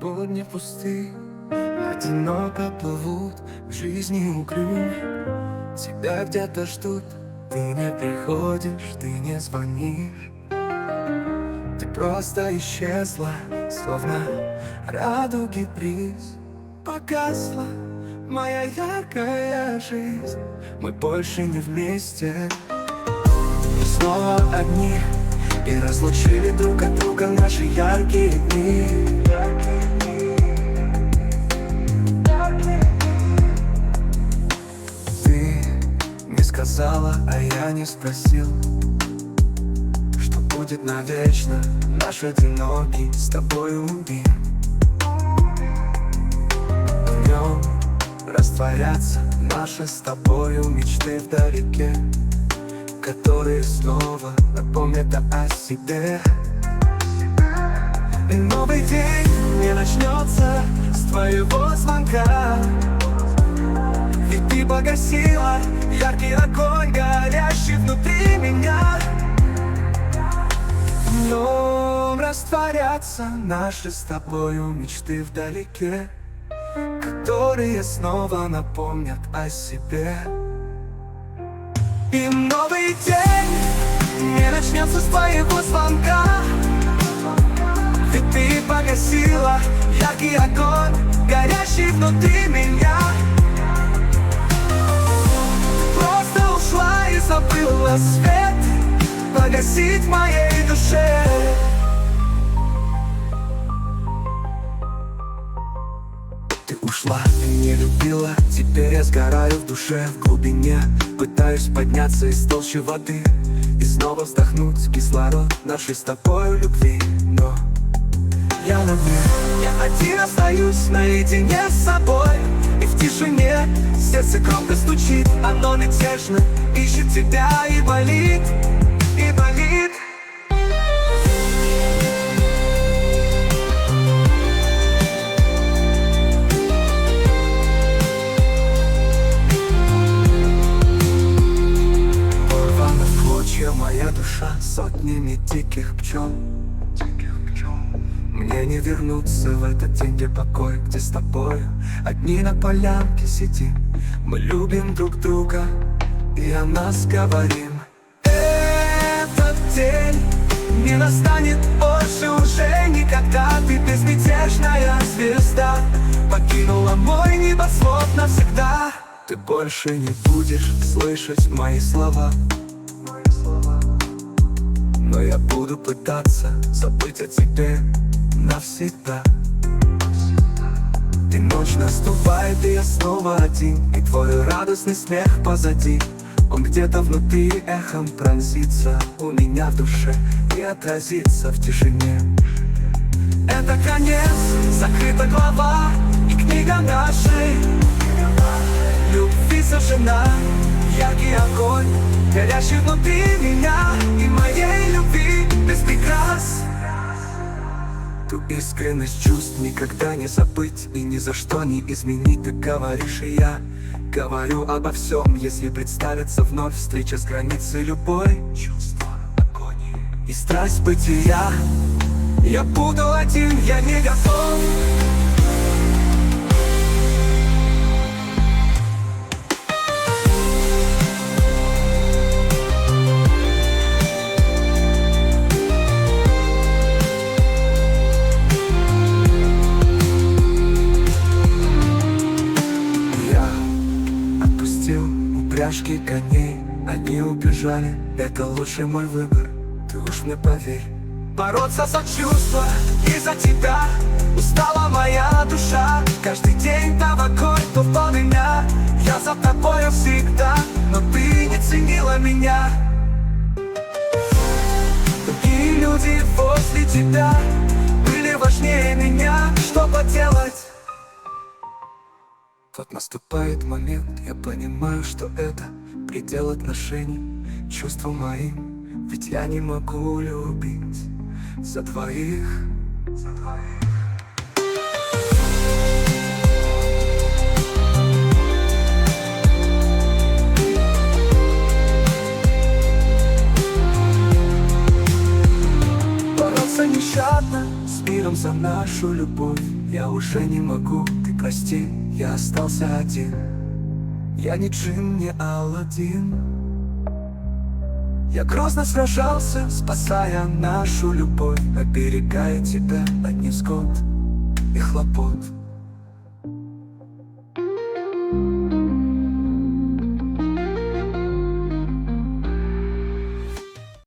будни пусты, одиноко плывут в жизни углю. Тебя где-то ждут, ты не приходишь, ты не звонишь. Ты просто исчезла, словно радуги приз. Погасла моя яркая жизнь, мы больше не вместе. И снова одни, и разлучили друг от друга наши яркие дни. Ты не сказала, а я не спросил, что будет навечно наш одинокий с тобою мир. В нем растворятся наши с тобою мечты вдалеке, которые снова напомнят о себе. И новый день не начнется с твоего звонка, ведь ты погасила яркий огонь, горящий внутри меня. Но растворятся наши с тобою мечты вдалеке, которые снова напомнят о себе. И новый день не начнется с твоего звонка, ведь ты погасила яркий огонь, горящий внутри меня. Просто ушла и забыла свет погасить в моей душе. Ты ушла и не любила, теперь я сгораю в душе, в глубине. Пытаюсь подняться из толщи воды и снова вздохнуть кислород нашей с тобою любви. Но я на дне, я один остаюсь наедине с собой. И в тишине сердце громко стучит, оно мятежно ищет тебя и болит, и болит. Моя душа сотнями диких пчел. Мне не вернуться в этот день, где покой, где с тобою одни на полянке сидим. Мы любим друг друга и о нас говорим. Этот день не настанет больше уже никогда. Ты безмятежная звезда покинула мой небосвод навсегда. Ты больше не будешь слышать мои слова, но я буду пытаться забыть о тебе навсегда. И ночь наступает, и я снова один, и твой радостный смех позади. Он где-то внутри эхом пронзится у меня в душе и отразится в тишине. Это конец, закрыта глава, и книга нашей любви сожжена. Яркий огонь, горящий внутри меня и моей любви без прикрас. Ту искренность чувств никогда не забыть и ни за что не изменить. Ты говоришь, и я говорю обо всем. Если представится вновь встреча с границей любой, чувство агонии и страсть бытия, я буду один, я не готов. Упряжки коней, они убежали, это лучший мой выбор, ты уж мне поверь. Бороться за чувства и за тебя устала моя душа. Каждый день то в огонь, то в полымя. Я за тобою всегда, но ты не ценила меня. Другие люди после тебя были важнее меня. Что поделать? Вот наступает момент, я понимаю, что это предел отношений чувствам моим. Ведь я не могу любить за двоих. Бороться нещадно с миром живем за нашу любовь. Я уже не могу, ты прости, я остался один. Я не джин, не Аладдин. Я грозно сражался, спасая нашу любовь, оберегая тебя от невзгод и хлопот.